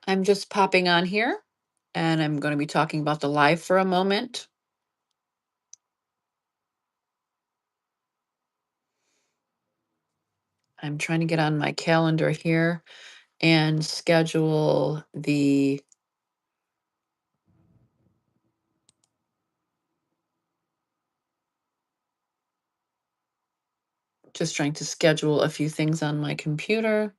I'm just popping on here and I'm going to be talking about the live for a moment. I'm trying to get on my calendar here and schedule just trying to schedule a few things on my computer.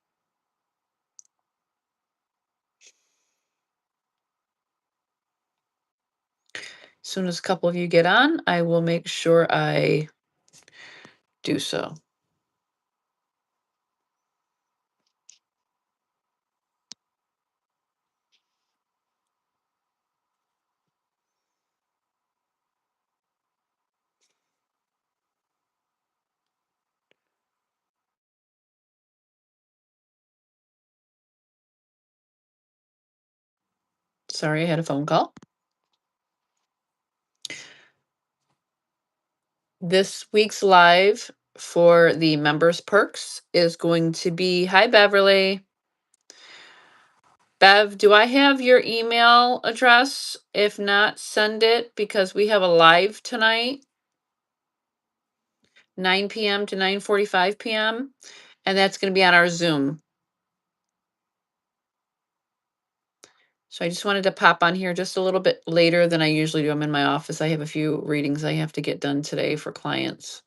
As soon as a couple of you get on, I will make sure I do so. Sorry, I had a phone call. This week's live for the members perks is going to be, hi Beverly. Bev, do I have your email address? If not, send it because we have a live tonight, 9 p.m. to 9:45 p.m. And that's going to be on our Zoom. So I just wanted to pop on here just a little bit later than I usually do. I'm in my office. I have a few readings I have to get done today for clients.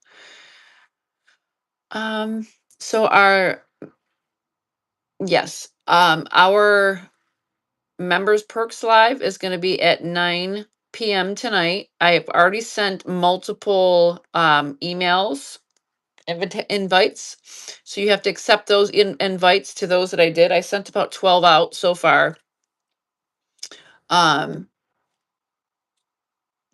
Um, so our members perks live is going to be at 9 p.m. tonight. I have already sent multiple emails, invites. So you have to accept those invites to those that I did. I sent about 12 out so far. Um,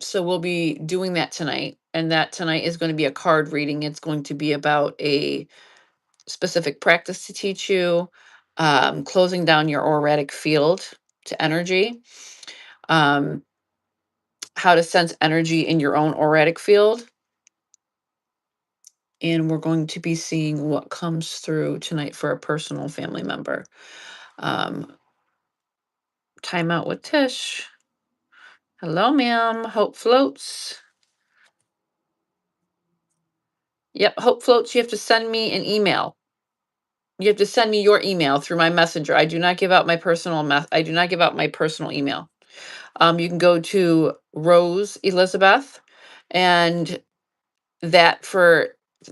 so we'll be doing that tonight. And that tonight is going to be a card reading. It's going to be about a specific practice to teach you, closing down your auratic field to energy, um, how to sense energy in your own auratic field. And we're going to be seeing what comes through tonight for a personal family member. Time out with Tish. Hello, ma'am. Hope floats. Yep, Hope floats. You have to send me an email. You have to send me your email through my messenger. I do not give out my personal I do not give out my personal email. You can go to Rose Elizabeth, and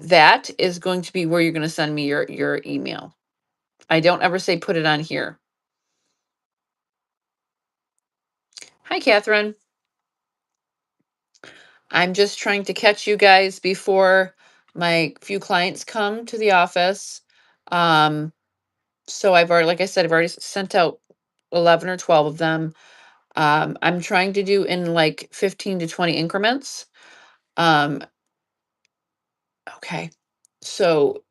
that is going to be where you're going to send me your email. I don't ever say put it on here. Hi, Catherine. I'm just trying to catch you guys before my few clients come to the office. Um, so I've already, like I said, I've already sent out 11 or 12 of them. I'm trying to do in like 15 to 20 increments. Um, okay. So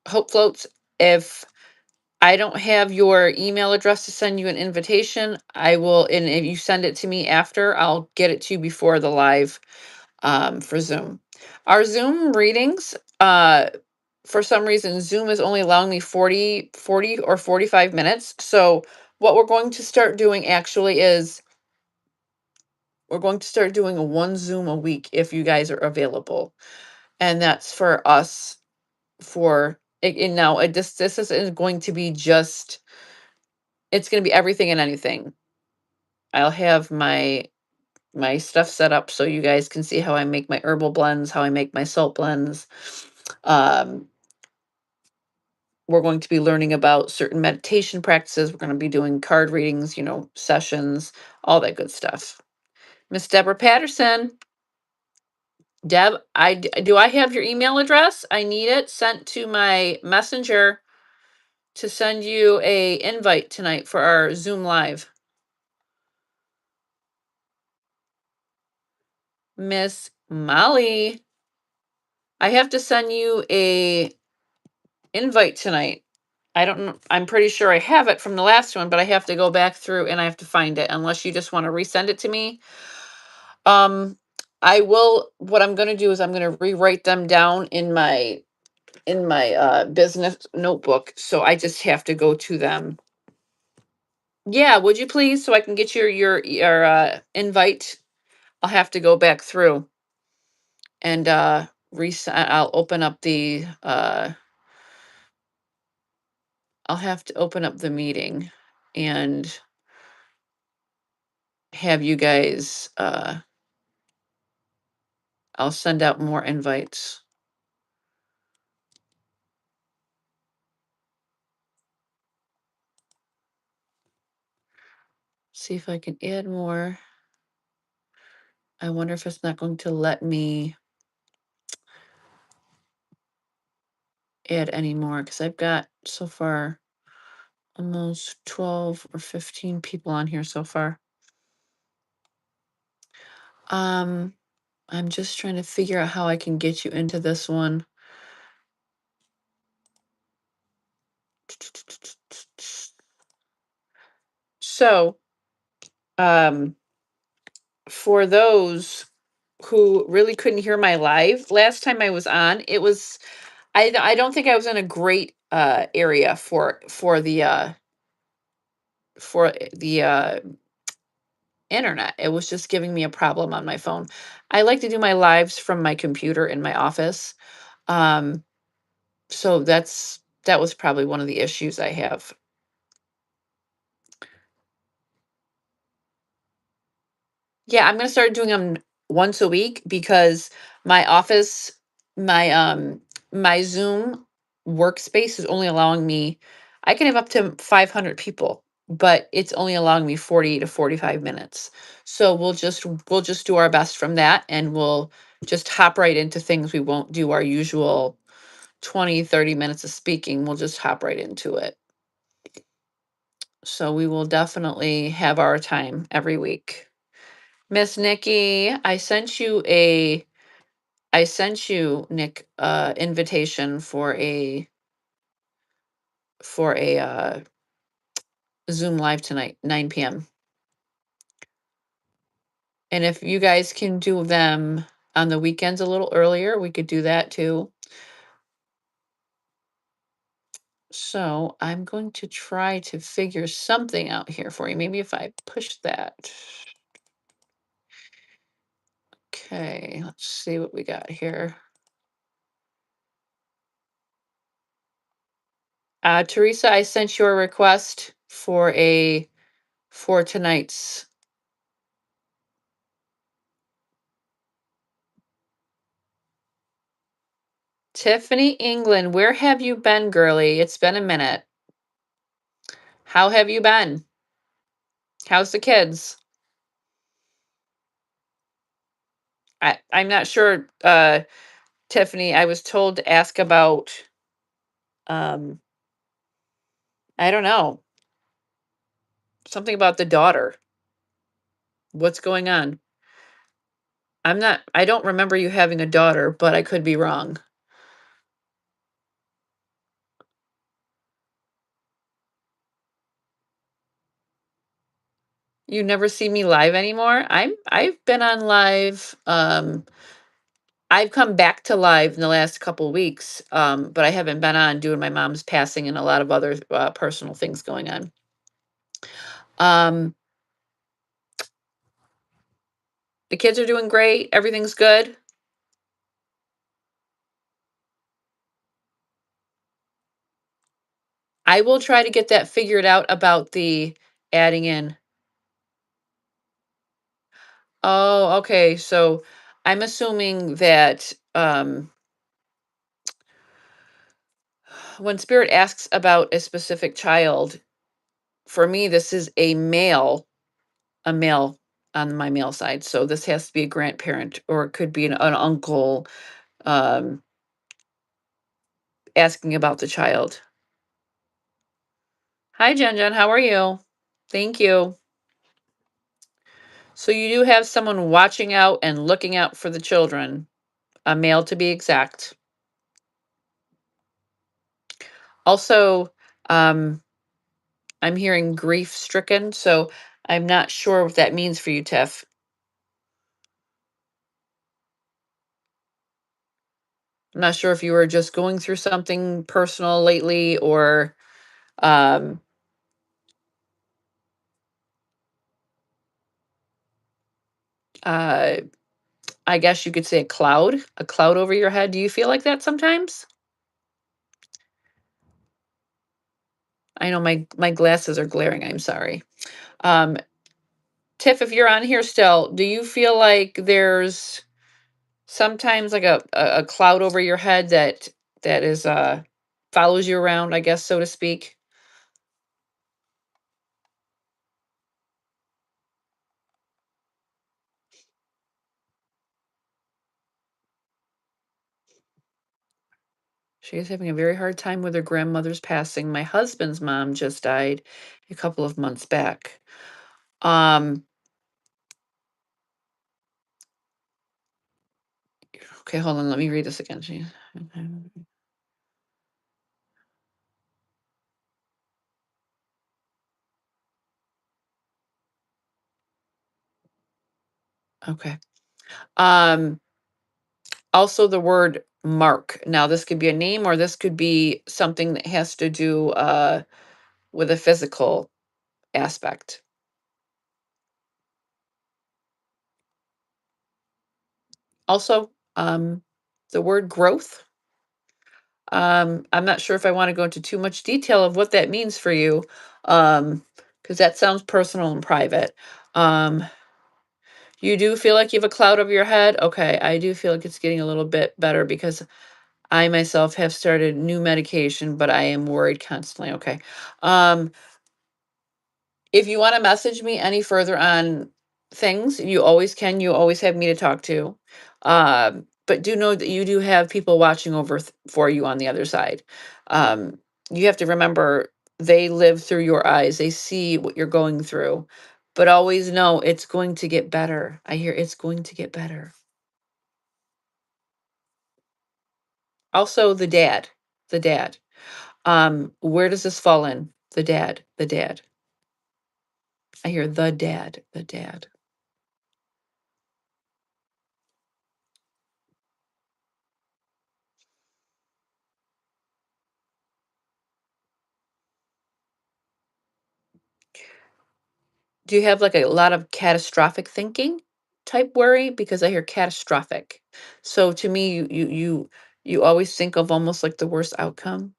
Hope floats, if I don't have your email address to send you an invitation, I will, and if you send it to me after, I'll get it to you before the live for Zoom. Our Zoom readings, for some reason, Zoom is only allowing me 40 or 45 minutes. So what we're going to start doing actually is we're going to start doing a one Zoom a week if you guys are available. And that's for us for, and now this isn't going to be just, it's going to be everything and anything. I'll have my stuff set up so you guys can see how I make my herbal blends, how I make my salt blends. We're going to be learning about certain meditation practices. We're going to be doing card readings, sessions, all that good stuff. Miss Deborah Patterson. Deb, do I have your email address? I need it sent to my messenger to send you a invite tonight for our Zoom live. Miss Molly, I have to send you a invite tonight. I don't know. I'm pretty sure I have it from the last one, but I have to go back through and I have to find it unless you just want to resend it to me. I will, what I'm going to do is I'm going to rewrite them down in my business notebook. So I just have to go to them Yeah, would you please, so I can get your invite? I'll have to go back through and reset. I'll open up the I'll have to open up the meeting and have you guys I'll send out more invites. See if I can add more. I wonder if it's not going to let me add any more because I've got so far almost 12 or 15 people on here so far. Um, I'm just trying to figure out how I can get you into this one. So, um, for those who really couldn't hear my live last time I was on, it was I don't think I was in a great area for the internet. It was just giving me a problem on my phone. I like to do my lives from my computer in my office. Um, so that was probably one of the issues I have. Yeah, I'm gonna start doing them once a week because my office, my my Zoom workspace is only allowing me I can have up to 500 people, but it's only allowing me 40 to 45 minutes. So we'll just do our best from that and we'll just hop right into things. We won't do our usual 20, 30 minutes of speaking. We'll just hop right into it. So we will definitely have our time every week. Miss Nikki, I sent you, Nick, invitation for a Zoom live tonight, 9 p.m. And if you guys can do them on the weekends a little earlier, we could do that too. So I'm going to try to figure something out here for you. Maybe if I push that. Okay, let's see what we got here. Teresa, I sent you a request for tonight's. Tiffany England, where have you been, girly? It's been a minute. How have you been? How's the kids? I'm not sure, Tiffany. I was told to ask about um I don't know, something about the daughter. What's going on? I don't remember you having a daughter, but I could be wrong. You never see me live anymore? I've been on live. I've come back to live in the last couple weeks, but I haven't been on doing my mom's passing and a lot of other personal things going on. Um, the kids are doing great. Everything's good. I will try to get that figured out about the adding in. Oh, okay. So I'm assuming that when Spirit asks about a specific child, for me, this is a male on my male side. So this has to be a grandparent or it could be an uncle um, asking about the child. Hi, Jen Jen. How are you? Thank you. So you do have someone watching out and looking out for the children, a male to be exact. Also, um, I'm hearing grief stricken, so I'm not sure what that means for you, Tiff. I'm not sure if you were just going through something personal lately or um uh, I guess you could say a cloud over your head. Do you feel like that sometimes? I know my glasses are glaring. I'm sorry. Um, Tiff, if you're on here still, do you feel like there's sometimes like a cloud over your head that is follows you around, I guess, so to speak? She is having a very hard time with her grandmother's passing. My husband's mom just died a couple of months back. Um, okay, hold on, let me read this again. Okay. Um, Also the word mark. Now this could be a name or this could be something that has to do with a physical aspect. Also, the word growth. I'm not sure if I want to go into too much detail of what that means for you, because that sounds personal and private. Um, you do feel like you have a cloud over your head? Okay, I do feel like it's getting a little bit better because I myself have started new medication, but I am worried constantly. Okay. Um, if you want to message me any further on things, you always can. You always have me to talk to. But do know that you do have people watching over for you on the other side. Um, you have to remember they live through your eyes, they see what you're going through, but always know it's going to get better. I hear it's going to get better. Also, the dad. Where does this fall in? The dad, the dad. I hear the dad, the dad. Do you have, like, a lot of catastrophic thinking type worry? Because I hear catastrophic. So to me, you always think of almost like the worst outcome?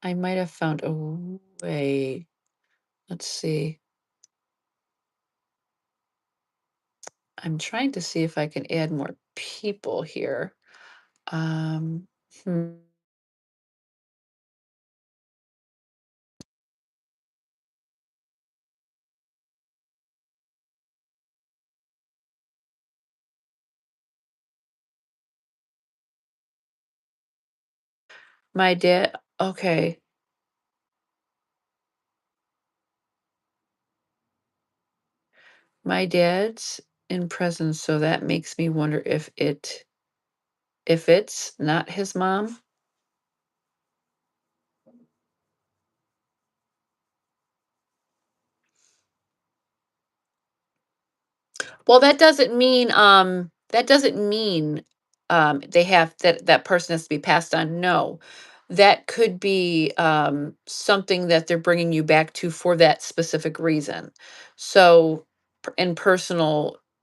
I might have found a way. Let's see. I'm trying to see if I can add more people here. Um, hmm. My dad okay. My dad's in prison, so that makes me wonder if it's not his mom. Well, that doesn't mean, they have that person has to be passed on, no. That could be, something that they're bringing you back to for that specific reason. So,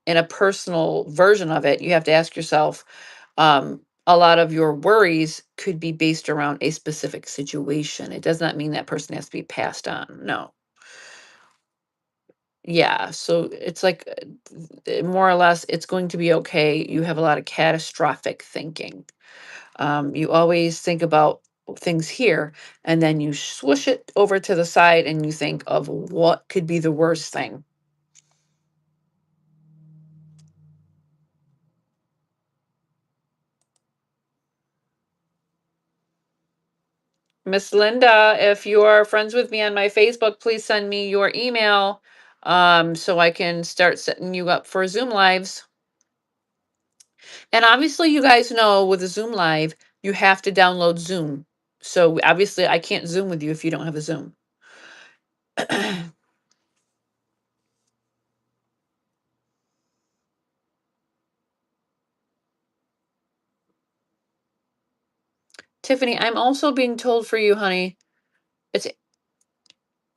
in a personal version of it, you have to ask yourself, a lot of your worries could be based around a specific situation. It does not mean that person has to be passed on, no. Yeah, so it's like more or less it's going to be okay. You have a lot of catastrophic thinking. You always think about things here and then you swoosh it over to the side and you think of what could be the worst thing. Miss Linda, if you are friends with me on my Facebook, please send me your email so I can start setting you up for Zoom lives. And obviously, you guys know with a Zoom live, you have to download Zoom. So obviously, I can't Zoom with you if you don't have a Zoom. Tiffany, I'm also being told for you, honey, it's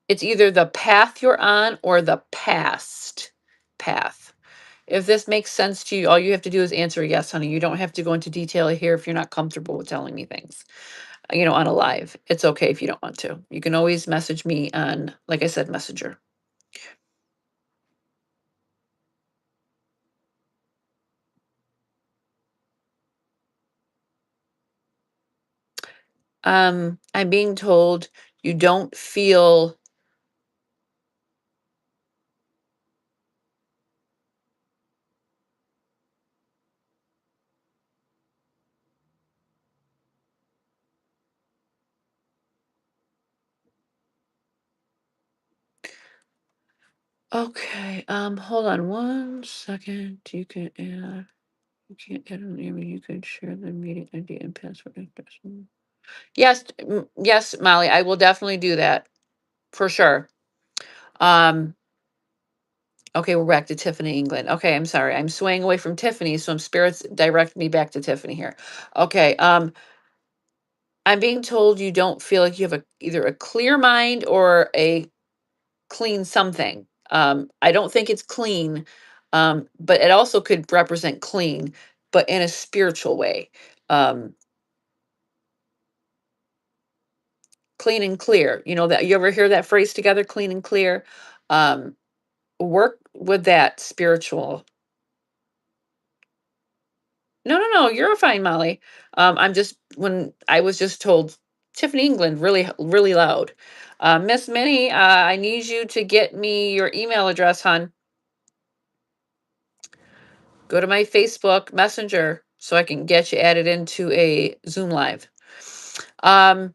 it's either the path you're on or the past path. If this makes sense to you, all you have to do is answer yes, honey. You don't have to go into detail here if you're not comfortable with telling me things, on a live. It's okay if you don't want to. You can always message me on, like I said, Messenger. I'm being told you don't feel. Okay, hold on one second. You can't add an email. You can share the meeting ID and password. Yes, yes, Molly, I will definitely do that for sure. Um, okay, we're back to Tiffany England. Okay, I'm sorry. I'm swaying away from Tiffany, so I'm spirits direct me back to Tiffany here. Okay, I'm being told you don't feel like you have either a clear mind or a clean something. I don't think it's clean, but it also could represent clean, but in a spiritual way. Um, Clean and clear. You know that you ever hear that phrase together, clean and clear? Um, Work with that spiritual. No, no, no, you're fine, Molly. I'm just when I was just told Tiffany England really, really loud. Miss Minnie, I need you to get me your email address, hon. Go to my Facebook Messenger so I can get you added into a Zoom live. Um,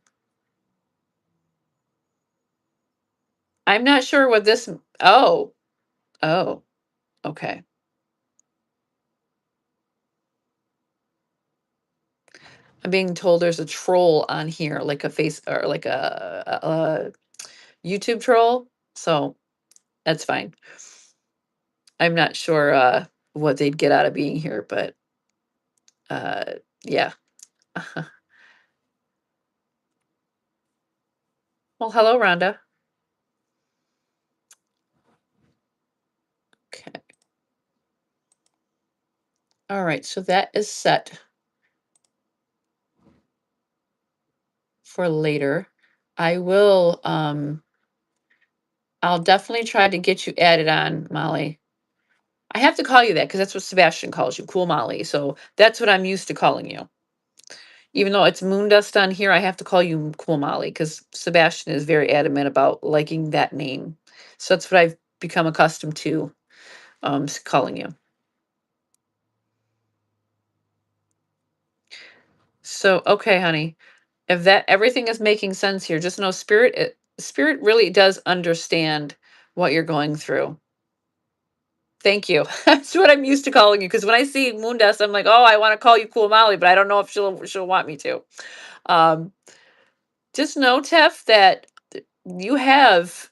I'm not sure what this. Oh, oh, okay. I'm being told there's a troll on here, like a face or like a YouTube troll. So that's fine. I'm not sure what they'd get out of being here, but uh, yeah. Well, hello, Rhonda. Okay. All right. So that is set for later. I will. I'll definitely try to get you added on, Molly. I have to call you that because that's what Sebastian calls you, Cool Molly. So that's what I'm used to calling you. Even though it's moon dust on here, I have to call you Cool Molly because Sebastian is very adamant about liking that name. So that's what I've become accustomed to calling you. So okay, honey. If that everything is making sense here, just know spirit really does understand what you're going through. Thank you. That's what I'm used to calling you because when I see moon dust, I'm like, oh, I want to call you Cool Molly, but I don't know if she'll want me to. Um, just know, Tef, that you have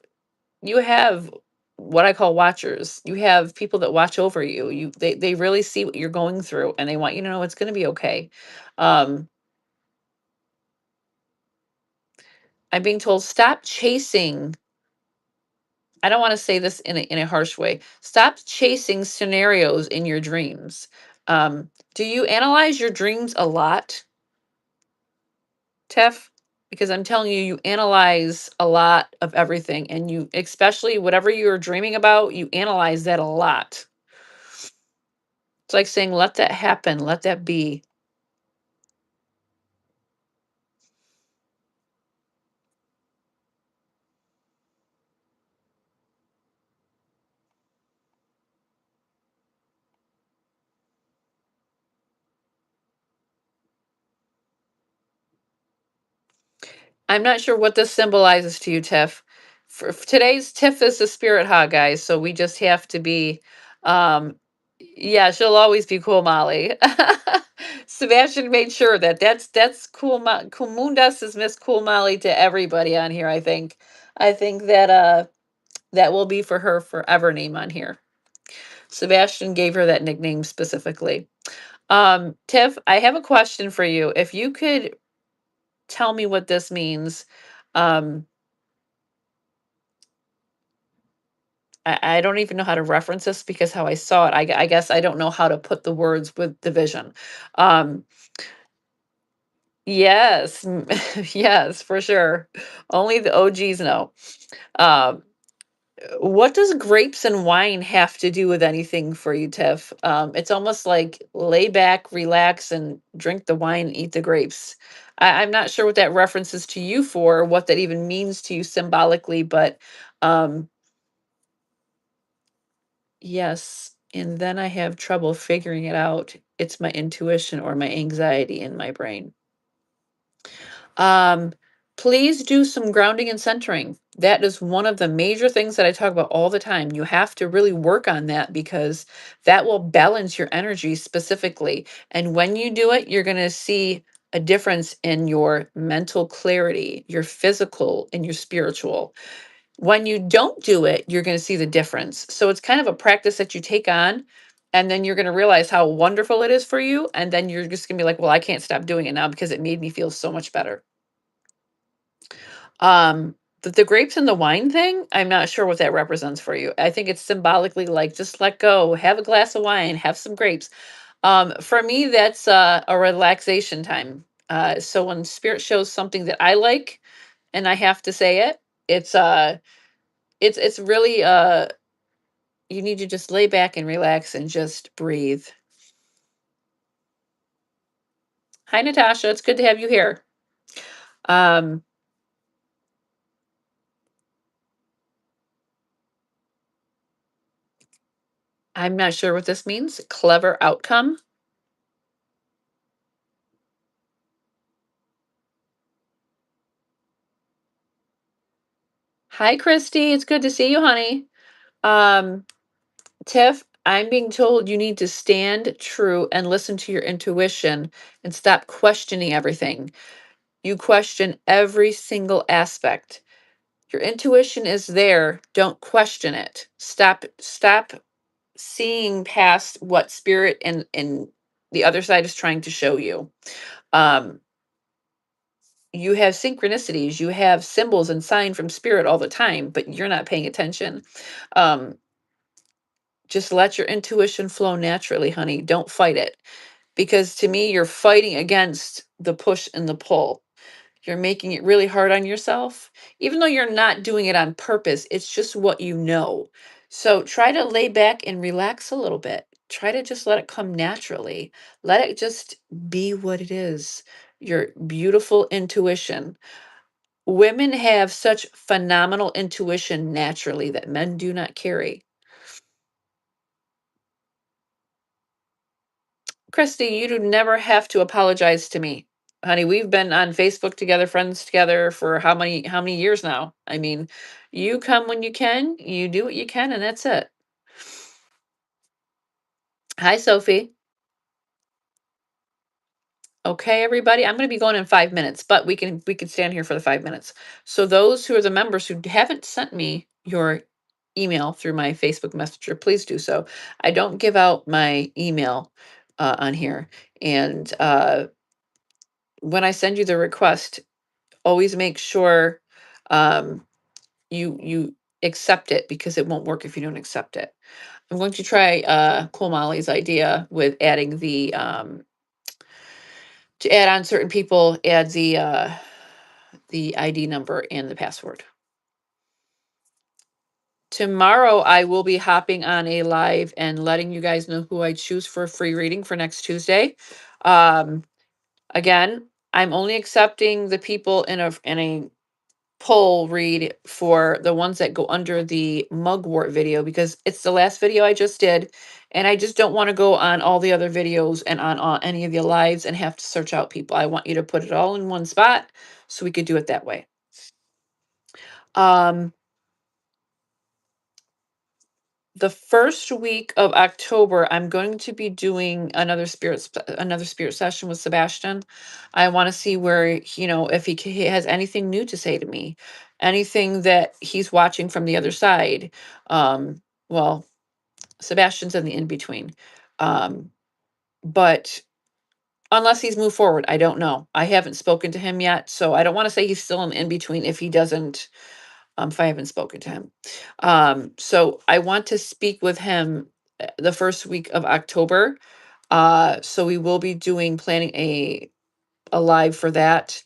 you have what I call watchers. You have people that watch over you. They really see what you're going through and they want you to know it's going to be okay. Um, I'm being told stop chasing. I don't want to say this in a harsh way. Stop chasing scenarios in your dreams. Do you analyze your dreams a lot, Tef? Because I'm telling you, you analyze a lot of everything, and you, especially whatever you're dreaming about, you analyze that a lot. It's like saying, let that happen, let that be. I'm not sure what this symbolizes to you, Tiff. For today's Tiff is the spirit hog, guys. So we just have to be, um, yeah, she'll always be cool, Molly. Sebastian made sure that's cool. Cool Moondust is Miss Cool Molly to everybody on here. I think that that will be for her forever name on here. Sebastian gave her that nickname specifically. Tiff, I have a question for you. If you could tell me what this means. Um, I don't even know how to reference this because how I saw it, I guess I don't know how to put the words with the vision. Um, yes, yes, for sure. Only the OGs know. Um, what does grapes and wine have to do with anything for you, Tiff? It's almost like lay back, relax, and drink the wine and eat the grapes. I'm not sure what that references to you for, what that even means to you symbolically, but um, yes. And then I have trouble figuring it out. It's my intuition or my anxiety in my brain. Um, please do some grounding and centering. That is one of the major things that I talk about all the time. You have to really work on that because that will balance your energy specifically. And when you do it, you're going to see a difference in your mental clarity, your physical, and your spiritual. When you don't do it, you're going to see the difference. So it's kind of a practice that you take on. And then you're going to realize how wonderful it is for you. And then you're just going to be like, well, I can't stop doing it now because it made me feel so much better. The grapes and the wine thing, I'm not sure what that represents for you. I think it's symbolically like just let go, have a glass of wine, have some grapes. For me, that's a relaxation time. So when spirit shows something that I like and I have to say it, it's it's really you need to just lay back and relax and just breathe. Hi Natasha, it's good to have you here. Um, I'm not sure what this means. Clever outcome. Hi Christy, it's good to see you, honey. Um, Tiff, I'm being told you need to stand true and listen to your intuition and stop questioning everything. You question every single aspect. Your intuition is there. Don't question it. Stop seeing past what spirit and the other side is trying to show you. Um, you have synchronicities, you have symbols and sign from spirit all the time, but you're not paying attention. Um, just let your intuition flow naturally, honey. Don't fight it. Because to me, you're fighting against the push and the pull. You're making it really hard on yourself, even though you're not doing it on purpose. It's just what you know. So try to lay back and relax a little bit. Try to just let it come naturally. Let it just be what it is. Your beautiful intuition. Women have such phenomenal intuition naturally that men do not carry. Christy, you do never have to apologize to me. Honey, we've been on Facebook together, friends together for how many years now? I mean, you come when you can, you do what you can, and that's it. Hi, Sophie. Okay, everybody. I'm going to be going in 5 minutes, but we can stand here for the 5 minutes. So those who are the members who haven't sent me your email through my Facebook Messenger, please do so. I don't give out my email on here, and when I send you the request, always make sure um, you accept it because it won't work if you don't accept it. I'm going to try Cool Molly's idea with adding the to add on certain people, add the ID number and the password. Tomorrow I will be hopping on a live and letting you guys know who I choose for a free reading for next Tuesday. Um, again, I'm only accepting the people in a poll read for the ones that go under the mugwort video because it's the last video I just did. And I just don't want to go on all the other videos and on any of your lives and have to search out people. I want you to put it all in one spot so we could do it that way. Um, the first week of October, I'm going to be doing another spirit session with Sebastian. I want to see where, if he has anything new to say to me, anything that he's watching from the other side. Well, Sebastian's in the in between. But Unless he's moved forward, I don't know. I haven't spoken to him yet, so I don't wanna say he's still in between if he doesn't, if I haven't spoken to him. So I want to speak with him, the first week of October. So we will be planning a live for that,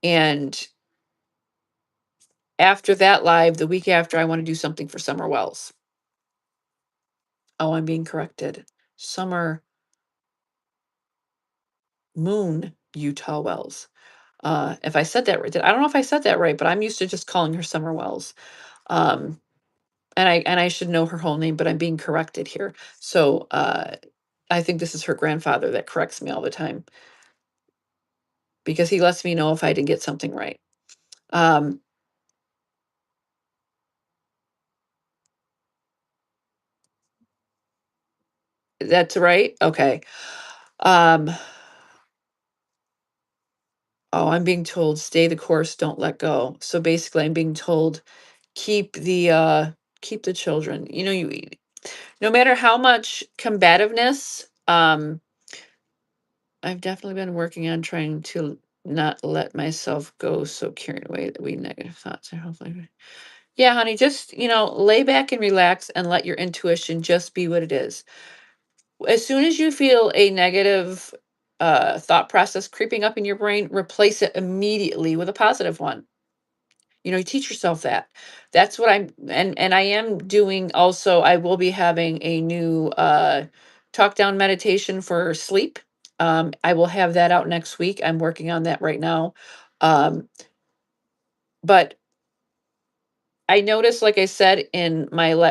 and after that live, the week after, I wanna do something for Summer Wells. Oh, I'm being corrected. Summer Moon Utah Wells. If I said that right, I don't know if I said that right, but I'm used to just calling her Summer Wells. Um, and I should know her whole name, but I'm being corrected here. So I think this is her grandfather that corrects me all the time because he lets me know if I didn't get something right. Um, that's right. Okay. Um, oh, I'm being told stay the course, don't let go. So basically, I'm being told keep keep the children. You know, no matter how much combativeness. I've definitely been working on trying to not let myself go so carried away that we negative thoughts are hopefully. Yeah, honey, just, lay back and relax and let your intuition just be what it is. As soon as you feel a negative thought process creeping up in your brain, replace it immediately with a positive one. You teach yourself that. That's what and I am doing also. I will be having a new talk down meditation for sleep. I will have that out next week. I'm working on that right now. Um, but I noticed, like I said in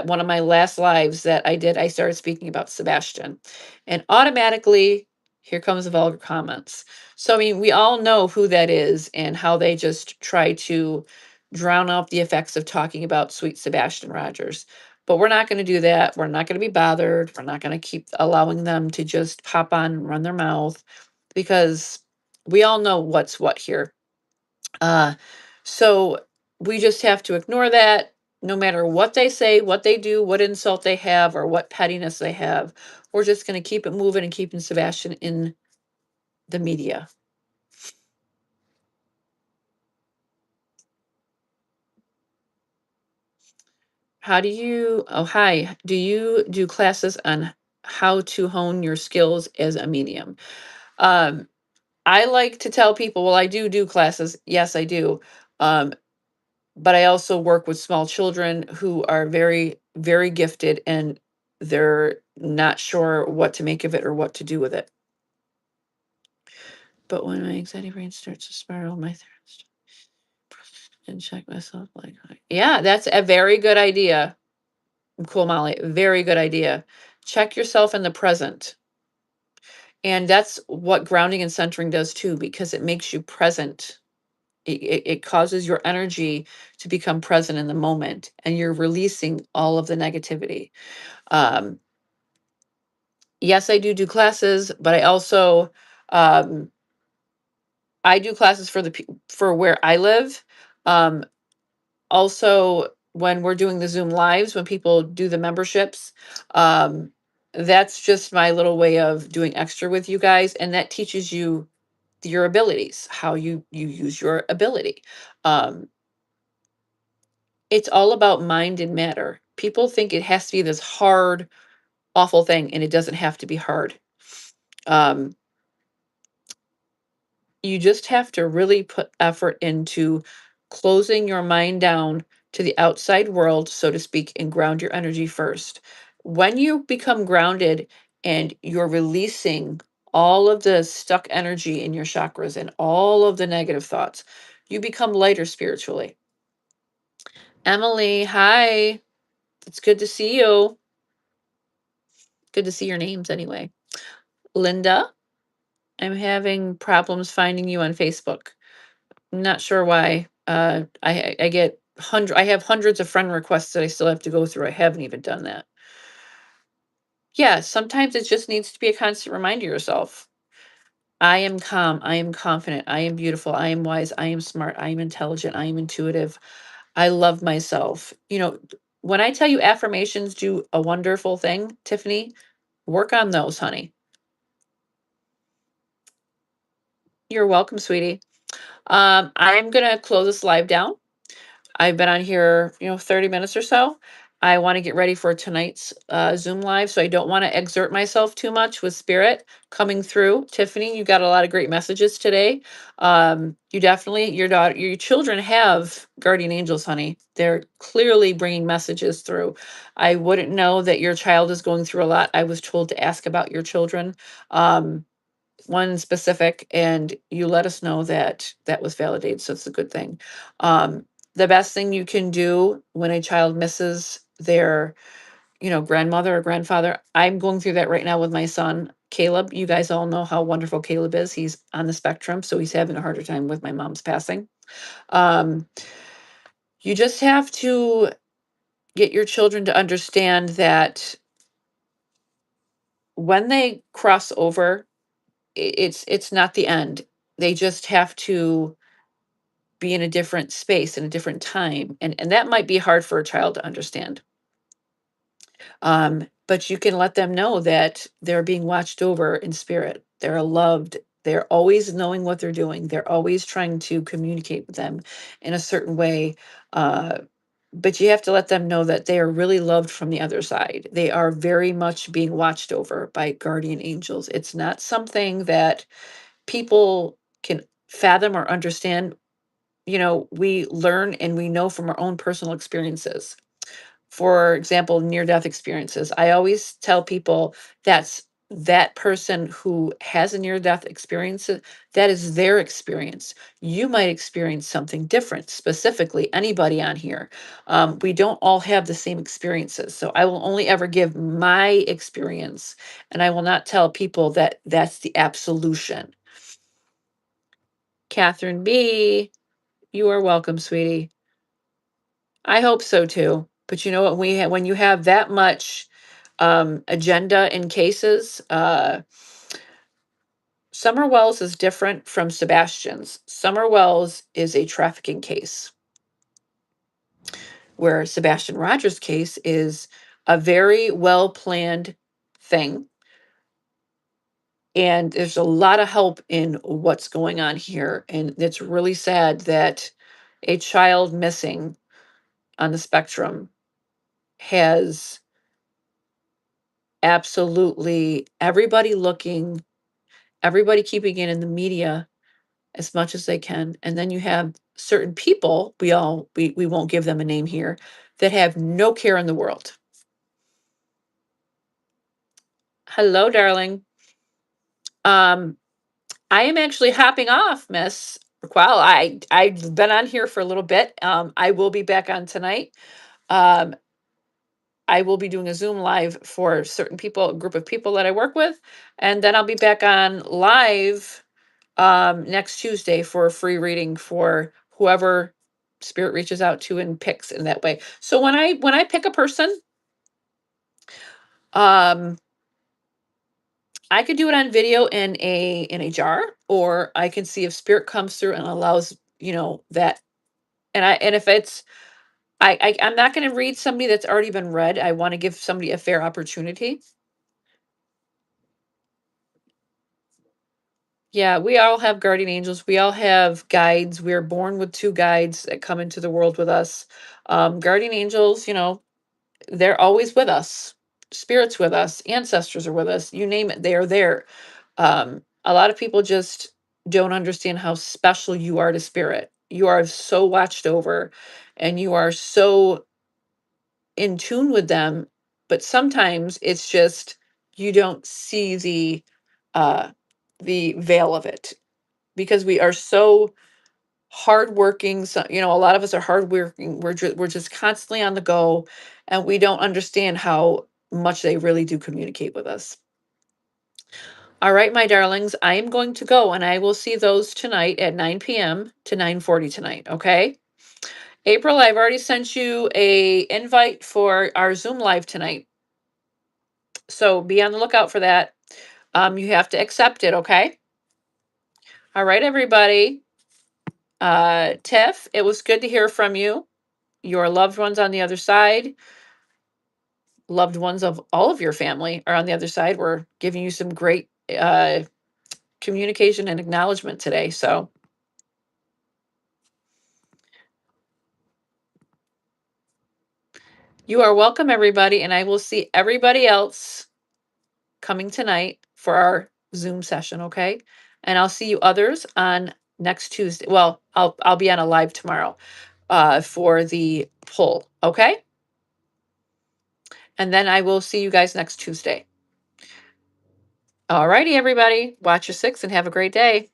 one of my last lives that I did, I started speaking about Sebastian, and automatically here comes the vulgar comments. So I mean, we all know who that is and how they just try to drown out the effects of talking about sweet Sebastian Rogers. But we're not going to do that. We're not going to be bothered. We're not going to keep allowing them to just pop on and run their mouth because we all know what's what here. Uh, so we just have to ignore that no matter what they say, what they do, what insult they have, or what pettiness they have. We're just going to keep it moving and keeping Sebastian in the media. Hi, do you do classes on how to hone your skills as a medium? Um, I like to tell people, well, I do classes. Yes, I do. Um, but I also work with small children who are very, very gifted and they're not sure what to make of it or what to do with it. But when my anxiety brain starts to spiral, my therapist and check myself yeah, that's a very good idea. Cool, Molly. Very good idea. Check yourself in the present. And that's what grounding and centering does too, because it makes you present. It causes your energy to become present in the moment and you're releasing all of the negativity. Um, yes, I do classes, but um, I do classes for where I live. Um, Also, when we're doing the Zoom lives, when people do the memberships, um, that's just my little way of doing extra with you guys, and that teaches you your abilities, how you use your ability. Um, it's all about mind and matter. People think it has to be this hard, awful thing, and it doesn't have to be hard. Um, you just have to really put effort into closing your mind down to the outside world, so to speak, and ground your energy first. When you become grounded and you're releasing all of the stuck energy in your chakras and all of the negative thoughts, you become lighter spiritually. Emily, hi. It's good to see you. Good to see your names anyway. Linda, I'm having problems finding you on Facebook. Not sure why. I get I have hundreds of friend requests that I still have to go through. I haven't even done that. Yeah, sometimes it just needs to be a constant reminder to yourself. I am calm. I am confident. I am beautiful. I am wise. I am smart. I am intelligent. I am intuitive. I love myself. When I tell you affirmations do a wonderful thing, Tiffany, work on those, honey. You're welcome, sweetie. I'm gonna close this live down. I've been on here, 30 minutes or so. I want to get ready for tonight's Zoom live, so I don't want to exert myself too much with spirit coming through. Tiffany, you got a lot of great messages today. You definitely, your daughter, your children have guardian angels, honey. They're clearly bringing messages through. I wouldn't know that your child is going through a lot. I was told to ask about your children. One specific, and you let us know that that was validated, so it's a good thing. The best thing you can do when a child misses their, grandmother or grandfather, I'm going through that right now with my son Caleb. You guys all know how wonderful Caleb is. He's on the spectrum, so he's having a harder time with my mom's passing. um, you just have to get your children to understand that when they cross over, it's not the end. They just have to be in a different space in a different time, and that might be hard for a child to understand. But you can let them know that they're being watched over in spirit, they're loved, they're always knowing what they're doing, they're always trying to communicate with them in a certain way. Uh, but you have to let them know that they are really loved from the other side. They are very much being watched over by guardian angels. It's not something that people can fathom or understand. We learn and we know from our own personal experiences. For example, near death experiences. I always tell people that's that person who has a near death experience, that is their experience. You might experience something different, specifically, anybody on here. We don't all have the same experiences. So I will only ever give my experience, and I will not tell people that that's the absolution. Catherine B., you are welcome, sweetie. I hope so too. But you know what? When you have that much agenda in cases, Summer Wells is different from Sebastian's. Summer Wells is a trafficking case, where Sebastian Rogers' case is a very well planned thing. And there's a lot of help in what's going on here. And it's really sad that a child missing on the spectrum has absolutely everybody looking, everybody keeping it in the media as much as they can. And then you have certain people, we won't give them a name here, that have no care in the world. Hello, darling. Um, I am actually hopping off, Miss Raquel. I've been on here for a little bit. I will be back on tonight. Um, I will be doing a Zoom live for certain people, a group of people that I work with, and then I'll be back on live next Tuesday for a free reading for whoever spirit reaches out to and picks in that way. So when I pick a person, um I could do it on video in a jar, or I can see if spirit comes through and allows, that. And if it's, I'm not going to read somebody that's already been read. I want to give somebody a fair opportunity. Yeah, we all have guardian angels. We all have guides. We're born with two guides that come into the world with us. Guardian angels, they're always with us. Spirits with us, ancestors are with us. You name it, they are there. A lot of people just don't understand how special you are to spirit. You are so watched over, and you are so in tune with them. But sometimes it's just you don't see uh, the veil of it, because we are so hardworking. So, a lot of us are hardworking. We're just constantly on the go, and we don't understand how much they really do communicate with us. All right, my darlings, I am going to go, and I will see those tonight at 9 p.m. to 9:40 tonight. Okay. April, I've already sent you a invite for our Zoom live tonight, so be on the lookout for that. You have to accept it. Okay. All right, everybody. Tiff, it was good to hear from you. Your loved ones on the other side, loved ones of all of your family are on the other side. We're giving you some great communication and acknowledgement today. So you are welcome, everybody, and I will see everybody else coming tonight for our Zoom session, okay? And I'll see you others on next Tuesday. Well, I'll be on a live tomorrow for the poll, okay? And then I will see you guys next Tuesday. All righty, everybody. Watch your six and have a great day.